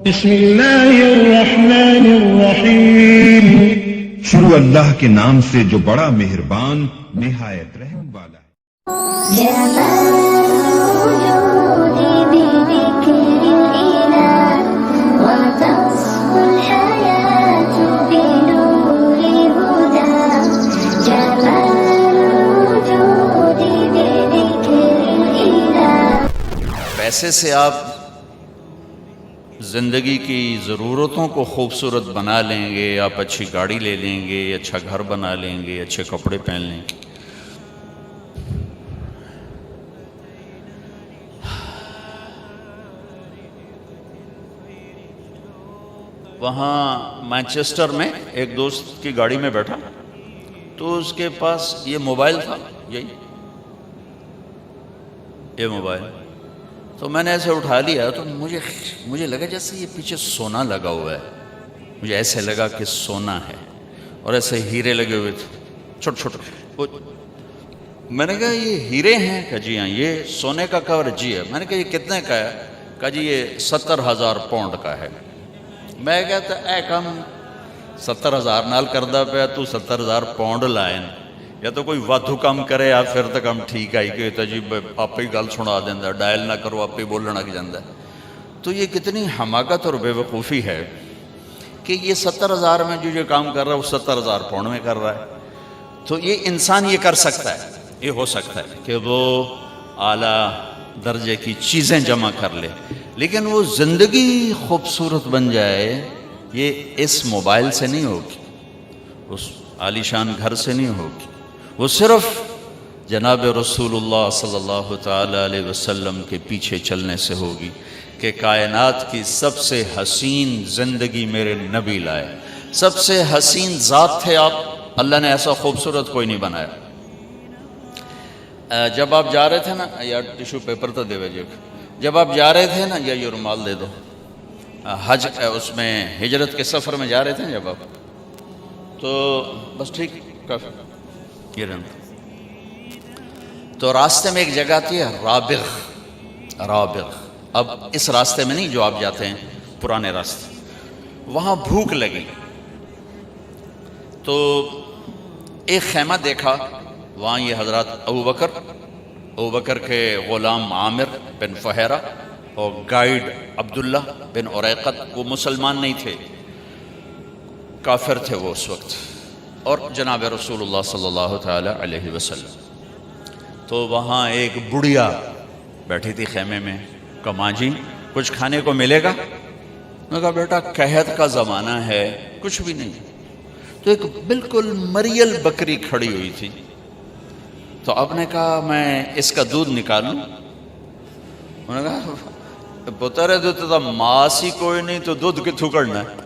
بسم اللہ الرحمن الرحیم، شروع اللہ کے نام سے جو بڑا مہربان نہایت رحم والا ہے۔ جمال وجودي بذكر الإله وتصفو الحياة بنور هدى. جمال وجودي بذكر الإله. پیسے سے آپ زندگی کی ضرورتوں کو خوبصورت بنا لیں گے، آپ اچھی گاڑی لے لیں گے، اچھا گھر بنا لیں گے، اچھے کپڑے پہن لیں گے۔ وہاں مانچسٹر میں ایک دوست کی گاڑی میں بیٹھا تو اس کے پاس یہ موبائل تھا، یہ موبائل تو میں نے ایسے اٹھا لیا تو مجھے لگا جیسے یہ پیچھے سونا لگا ہوا ہے، مجھے ایسے لگا کہ سونا ہے اور ایسے ہیرے لگے ہوئے تھے چھوٹے چھوٹے۔ میں نے کہا یہ ہیرے ہیں؟ کہ جی ہاں۔ یہ سونے کا کور؟ جی ہے۔ میں نے کہا یہ کتنے کا ہے؟ کہا جی یہ 70,000 پاؤنڈ کا ہے۔ میں کہتا اے کم 70,000 نال کردہ پیا تو 70,000 پاؤنڈ لائن، یا تو کوئی وادھو کام کرے یا پھر تو کم ٹھیک آئی کہ جی آپ ہی گل سنا دینا، ڈائل نہ کرو آپ ہی بولنا لگ جاتا ہے۔ تو یہ کتنی حماقت اور بے وقوفی ہے کہ یہ 70,000 میں جو کام کر رہا ہے وہ 70,000 پاؤنڈ میں کر رہا ہے۔ تو یہ انسان یہ کر سکتا ہے، یہ ہو سکتا ہے کہ وہ اعلیٰ درجے کی چیزیں جمع کر لے، لیکن وہ زندگی خوبصورت بن جائے یہ اس موبائل سے نہیں ہوگی، اس عالی شان گھر سے نہیں ہوگی، وہ صرف جناب رسول اللہ صلی اللہ تعالی علیہ وسلم کے پیچھے چلنے سے ہوگی کہ کائنات کی سب سے حسین زندگی میرے نبی لائے، سب سے حسین ذات تھے آپ، اللہ نے ایسا خوبصورت کوئی نہیں بنایا۔ جب آپ جا رہے تھے نا، یا ٹیشو پیپر تو دے وجہ، جب آپ جا رہے تھے نا، یا یہ رومال دے دو، حج اس میں ہجرت کے سفر میں جا رہے تھے جب آپ، تو بس ٹھیک کافی یہ رہنا، تو راستے میں ایک جگہ تھی رابغ۔ اب اس راستے میں نہیں جو آپ جاتے ہیں، پرانے راستے، وہاں بھوک لگی تو ایک خیمہ دیکھا، وہاں یہ حضرات ابو بکر کے غلام عامر بن فہیرہ اور گائیڈ عبداللہ بن عریقط، وہ مسلمان نہیں تھے، کافر تھے وہ اس وقت، اور جناب رسول اللہ صلی اللہ تعالی علیہ وسلم۔ تو وہاں ایک بڑھیا بیٹھی تھی خیمے میں، کہا ماں جی کچھ کھانے کو ملے گا؟ میں کہا بیٹا قحط کا زمانہ ہے، کچھ بھی نہیں۔ تو ایک بالکل مریل بکری کھڑی ہوئی تھی، تو آپ نے کہا میں اس کا دودھ نکالوں؟ انہوں نے کہا پتر ہے تو ماس ہی کوئی نہیں تو دودھ کتوں کرنا ہے؟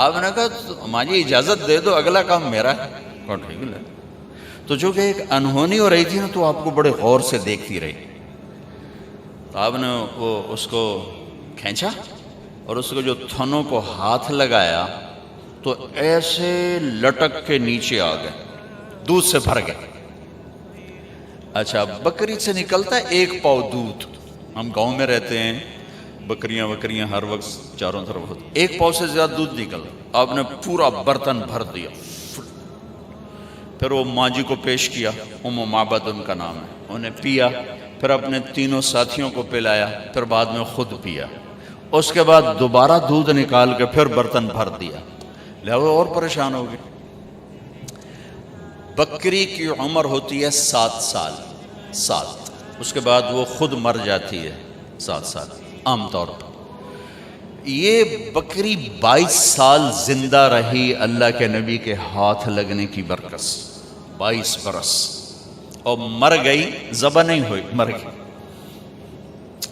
آپ نے کہا ماں جی اجازت دے دو، اگلا کام میرا ہے۔ کہا ٹھیک ہے۔ تو جو کہ ایک انہونی ہو رہی تھی نا، تو آپ کو بڑے غور سے دیکھتی رہی، تو آپ نے وہ اس کو کھینچا اور اس کو جو تھنوں کو ہاتھ لگایا تو ایسے لٹک کے نیچے آ گئے، دودھ سے بھر گئے۔ اچھا، بکری سے نکلتا ہے 1 پاؤ دودھ، ہم گاؤں میں رہتے ہیں، بکریاں ہر وقت چاروں طرف ہوتی، 1 پاؤ سے زیادہ دودھ نکلا، آپ نے پورا برتن بھر دیا، پھر وہ ماں جی کو پیش کیا، ام معبد ان کا نام ہے، انہیں پیا، پھر اپنے تینوں ساتھیوں کو پلایا، پھر بعد میں خود پیا، اس کے بعد دوبارہ دودھ نکال کے پھر برتن بھر دیا، لہذا اور پریشان ہو گئی۔ بکری کی عمر ہوتی ہے 7 سال، اس کے بعد وہ خود مر جاتی ہے 7 سال عام طور پر۔ یہ بکری 22 سال زندہ رہی اللہ کے نبی کے ہاتھ لگنے کی برکت، 22 برس، اور مر گئی، ذبح نہیں ہوئی، مر گئی۔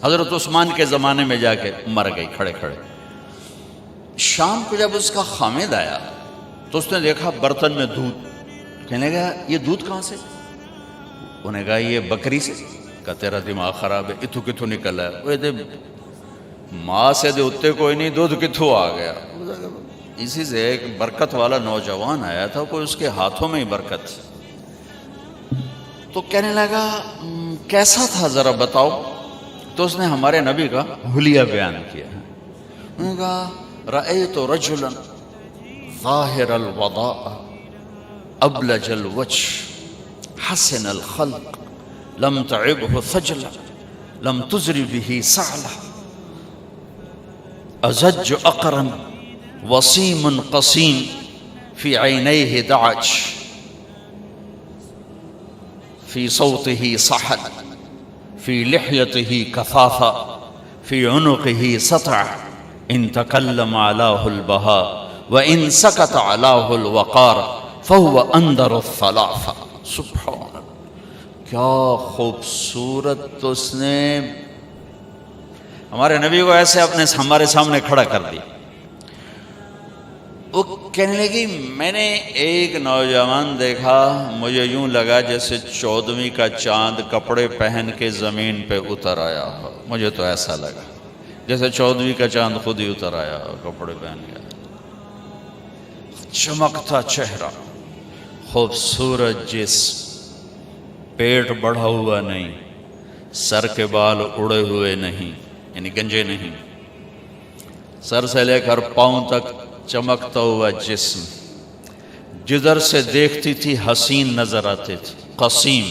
حضرت عثمان کے زمانے میں جا کے مر گئی کھڑے کھڑے۔ شام کو جب اس کا خامد آیا تو اس نے دیکھا برتن میں دودھ، کہنے لگا یہ دودھ کہاں سے؟ انہیں کہا یہ بکری سے۔ کہا تیرا دماغ خراب ہے، اتھو کتھو نکل ہے؟ وہ دے ماں سے دے اتے کوئی نہیں، دودھ کتھو آ گیا؟ اسی سے ایک برکت والا نوجوان آیا تھا، کوئی اس کے ہاتھوں میں ہی برکت۔ تو کہنے لگا کیسا تھا ذرا بتاؤ؟ تو اس نے ہمارے نبی کا حلیہ بیان کیا، انہوں نے کہا رأیت رجلا ظاہر الوضاء ابلج الوجه حسن الخلق لم تعبه ثجلا لم تزر به سعلا ازج اقرن وسيم قصيم في عينيه دعج في صوته صحل في لحيته كثافة في عنقه سطع إن تكلم علاه البهاء وإن سكت علاه الوقار فهو أندر الثلاثة. سبحان اللہ، کیا خوبصورت اس نے ہمارے نبی کو ایسے ہمارے سامنے کھڑا کر دیا. وہ کہنے لگی میں نے ایک نوجوان دیکھا، مجھے یوں لگا جیسے 14ویں کا چاند کپڑے پہن کے زمین پہ اتر آیا ہو. مجھے تو ایسا لگا جیسے 14ویں کا چاند خود ہی اتر آیا ہو کپڑے پہن کے. چمکتا چہرہ، خوبصورت جسم، پیٹ بڑھا ہوا نہیں، سر کے بال اڑے ہوئے نہیں یعنی گنجے نہیں، سر سے لے کر پاؤں تک چمکتا ہوا جسم، جدھر سے دیکھتی تھی حسین نظر آتے تھے. قسیم،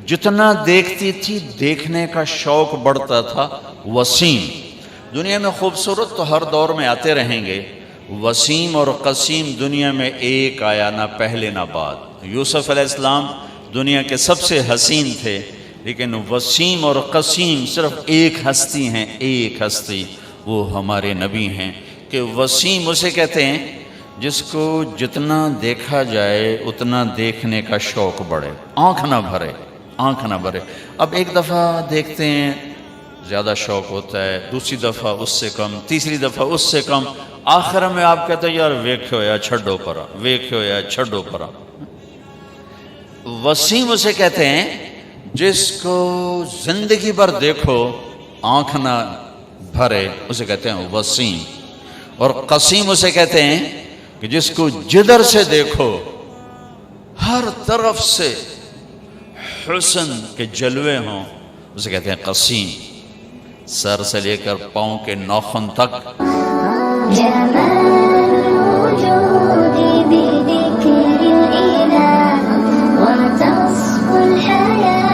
جتنا دیکھتی تھی دیکھنے کا شوق بڑھتا تھا. وسیم، دنیا میں خوبصورت تو ہر دور میں آتے رہیں گے، وسیم اور قسیم دنیا میں ایک آیا، نہ پہلے نہ بعد. یوسف علیہ السلام دنیا کے سب سے حسین تھے، لیکن وسیم اور قسیم صرف ایک ہستی ہیں، ایک ہستی، وہ ہمارے نبی ہیں. کہ وسیم اسے کہتے ہیں جس کو جتنا دیکھا جائے اتنا دیکھنے کا شوق بڑھے، آنکھ نہ بھرے، آنکھ نہ بھرے. اب ایک دفعہ دیکھتے ہیں زیادہ شوق ہوتا ہے، دوسری دفعہ اس سے کم، تیسری دفعہ اس سے کم، آخر میں آپ کہتے ہیں یار ویکھو یا چھڈو پرا، ویکھو یا چھڈو پرا. وسیم اسے کہتے ہیں جس کو زندگی بھر دیکھو آنکھ نہ بھرے، اسے کہتے ہیں وسیم. اور قسیم اسے کہتے ہیں کہ جس کو جدھر سے دیکھو ہر طرف سے حسن کے جلوے ہوں، اسے کہتے ہیں قسیم. سر سے لے کر پاؤں کے ناخن تک جمال الوجود بذكر الإله وتصفو الحياة